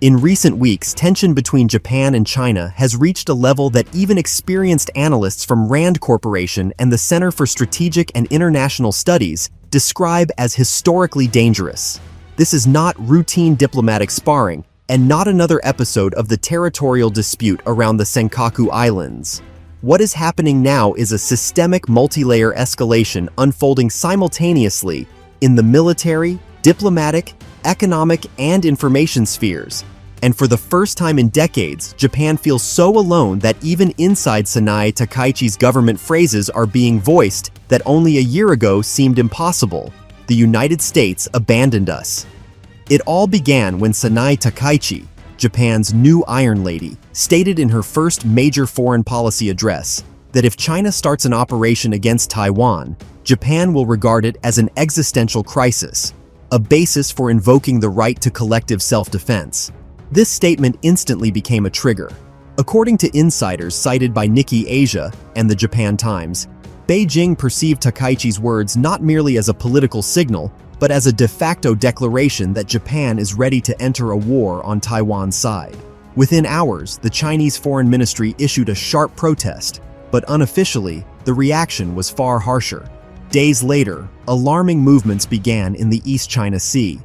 In recent weeks, tension between Japan and China has reached a level that even experienced analysts from RAND Corporation and the Center for Strategic and International Studies describe as historically dangerous. This is not routine diplomatic sparring, and not another episode of the territorial dispute around the Senkaku Islands. What is happening now is a systemic multi-layer escalation unfolding simultaneously in the military, diplomatic, economic, and information spheres. And for the first time in decades, Japan feels so alone that even inside Sanae Takaichi's government phrases are being voiced that only a year ago seemed impossible. The United States abandoned us. It all began when Sanae Takaichi, Japan's new Iron Lady, stated in her first major foreign policy address that if China starts an operation against Taiwan, Japan will regard it as an existential crisis, a basis for invoking the right to collective self-defense. This statement instantly became a trigger. According to insiders cited by Nikkei Asia and the Japan Times, Beijing perceived Takaichi's words not merely as a political signal, but as a de facto declaration that Japan is ready to enter a war on Taiwan's side. Within hours, the Chinese Foreign Ministry issued a sharp protest, but unofficially, the reaction was far harsher. Days later, alarming movements began in the East China Sea.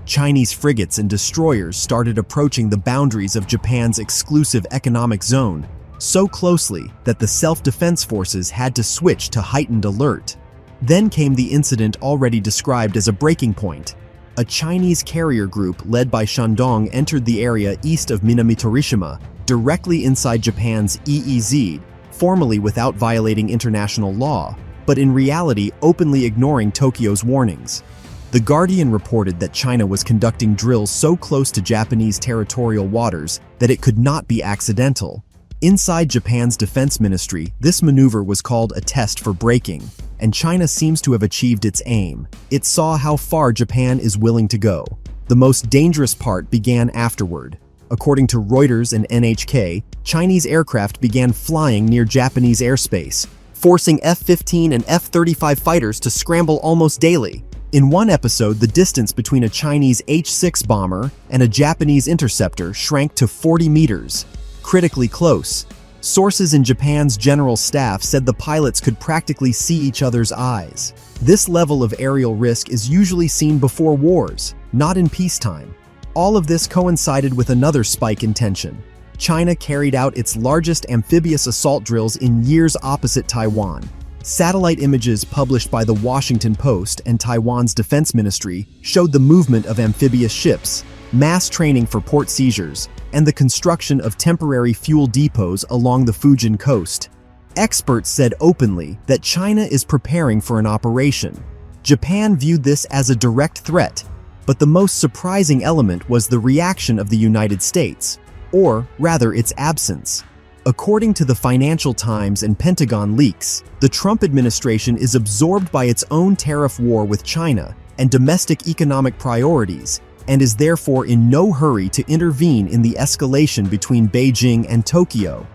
Chinese frigates and destroyers started approaching the boundaries of Japan's exclusive economic zone, so closely that the self-defense forces had to switch to heightened alert. Then came the incident already described as a breaking point. A Chinese carrier group led by Shandong entered the area east of Minamitorishima, directly inside Japan's EEZ, formally without violating international law, but in reality openly ignoring Tokyo's warnings. The Guardian reported that China was conducting drills so close to Japanese territorial waters that it could not be accidental. Inside Japan's defense ministry, this maneuver was called a test for braking, and China seems to have achieved its aim. It saw how far Japan is willing to go. The most dangerous part began afterward. According to Reuters and NHK, Chinese aircraft began flying near Japanese airspace, forcing F-15 and F-35 fighters to scramble almost daily. In one episode, the distance between a Chinese H-6 bomber and a Japanese interceptor shrank to 40 meters, critically close. Sources in Japan's general staff said the pilots could practically see each other's eyes. This level of aerial risk is usually seen before wars, not in peacetime. All of this coincided with another spike in tension. China carried out its largest amphibious assault drills in years opposite Taiwan. Satellite images published by the Washington Post and Taiwan's defense ministry showed the movement of amphibious ships, mass training for port seizures, and the construction of temporary fuel depots along the Fujian coast. Experts said openly that China is preparing for an operation. Japan viewed this as a direct threat, but the most surprising element was the reaction of the United States, or rather its absence. According to the Financial Times and Pentagon leaks, the Trump administration is absorbed by its own tariff war with China and domestic economic priorities, and is therefore in no hurry to intervene in the escalation between Beijing and Tokyo.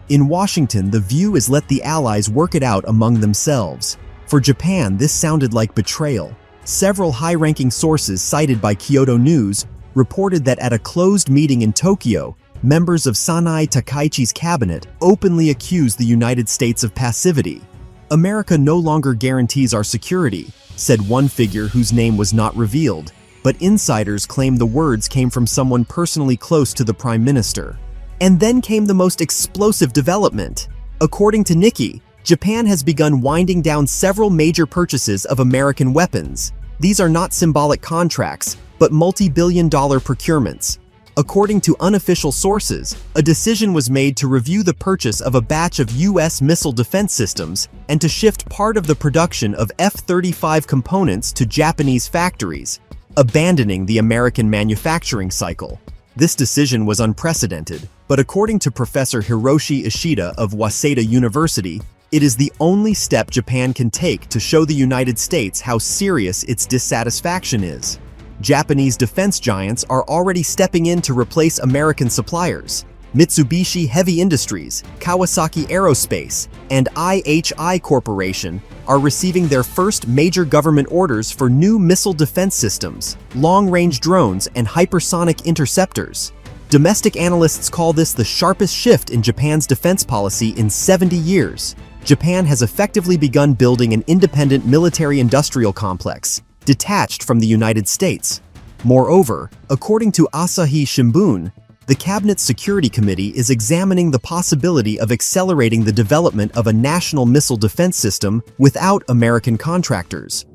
In Washington, the view is let the allies work it out among themselves. For Japan, this sounded like betrayal. Several high-ranking sources cited by Kyodo News reported that at a closed meeting in Tokyo, members of Sanae Takaichi's cabinet openly accused the United States of passivity. "America no longer guarantees our security," said one figure whose name was not revealed, but insiders claim the words came from someone personally close to the Prime Minister. And then came the most explosive development. According to Nikkei, Japan has begun winding down several major purchases of American weapons. These are not symbolic contracts, but multi-billion-dollar procurements. According to unofficial sources, a decision was made to review the purchase of a batch of U.S. missile defense systems and to shift part of the production of F-35 components to Japanese factories, abandoning the American manufacturing cycle. This decision was unprecedented, but according to Professor Hiroshi Ishida of Waseda University, it is the only step Japan can take to show the United States how serious its dissatisfaction is. Japanese defense giants are already stepping in to replace American suppliers. Mitsubishi Heavy Industries, Kawasaki Aerospace, and IHI Corporation are receiving their first major government orders for new missile defense systems, long-range drones, and hypersonic interceptors. Domestic analysts call this the sharpest shift in Japan's defense policy in 70 years. Japan has effectively begun building an independent military-industrial complex, detached from the United States. Moreover, according to Asahi Shimbun, the Cabinet Security Committee is examining the possibility of accelerating the development of a national missile defense system without American contractors.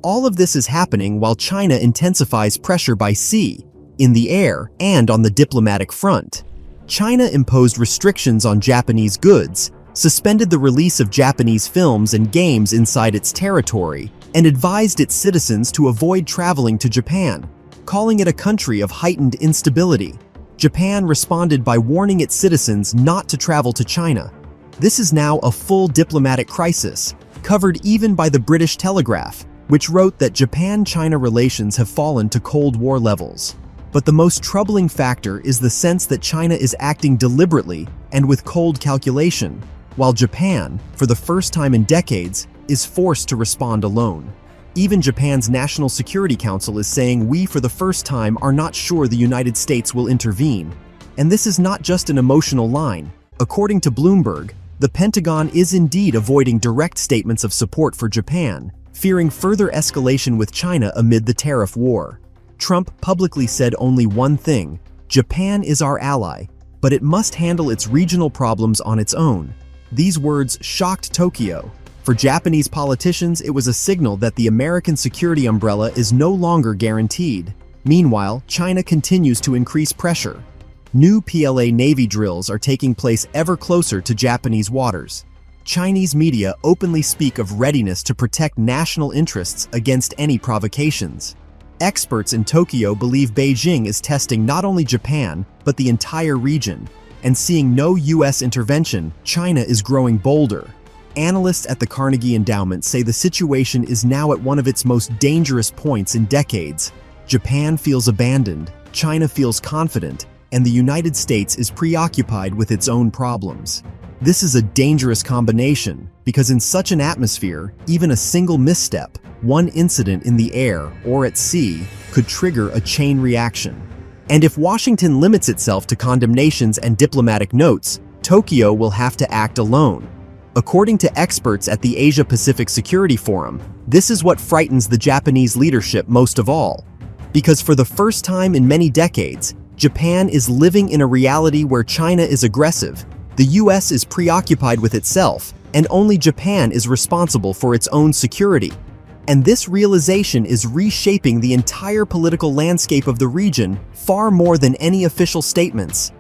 All of this is happening while China intensifies pressure by sea, in the air, and on the diplomatic front. China imposed restrictions on Japanese goods, suspended the release of Japanese films and games inside its territory, and advised its citizens to avoid traveling to Japan, calling it a country of heightened instability. Japan responded by warning its citizens not to travel to China. This is now a full diplomatic crisis, covered even by the British Telegraph, which wrote that Japan-China relations have fallen to Cold War levels. But the most troubling factor is the sense that China is acting deliberately and with cold calculation, while Japan, for the first time in decades, is forced to respond alone. Even Japan's National Security Council is saying we, for the first time, are not sure the United States will intervene. And this is not just an emotional line. According to Bloomberg, the Pentagon is indeed avoiding direct statements of support for Japan, fearing further escalation with China amid the tariff war. Trump publicly said only one thing: Japan is our ally, but it must handle its regional problems on its own. These words shocked Tokyo. For Japanese politicians, it was a signal that the American security umbrella is no longer guaranteed. Meanwhile, China continues to increase pressure. New PLA Navy drills are taking place ever closer to Japanese waters. Chinese media openly speak of readiness to protect national interests against any provocations. Experts in Tokyo believe Beijing is testing not only Japan, but the entire region. And seeing no US intervention, China is growing bolder. Analysts at the Carnegie Endowment say the situation is now at one of its most dangerous points in decades. Japan feels abandoned, China feels confident, and the United States is preoccupied with its own problems. This is a dangerous combination, because in such an atmosphere, even a single misstep, one incident in the air or at sea, could trigger a chain reaction. And if Washington limits itself to condemnations and diplomatic notes, Tokyo will have to act alone. According to experts at the Asia-Pacific Security Forum, this is what frightens the Japanese leadership most of all. Because for the first time in many decades, Japan is living in a reality where China is aggressive, the US is preoccupied with itself, and only Japan is responsible for its own security. And this realization is reshaping the entire political landscape of the region far more than any official statements.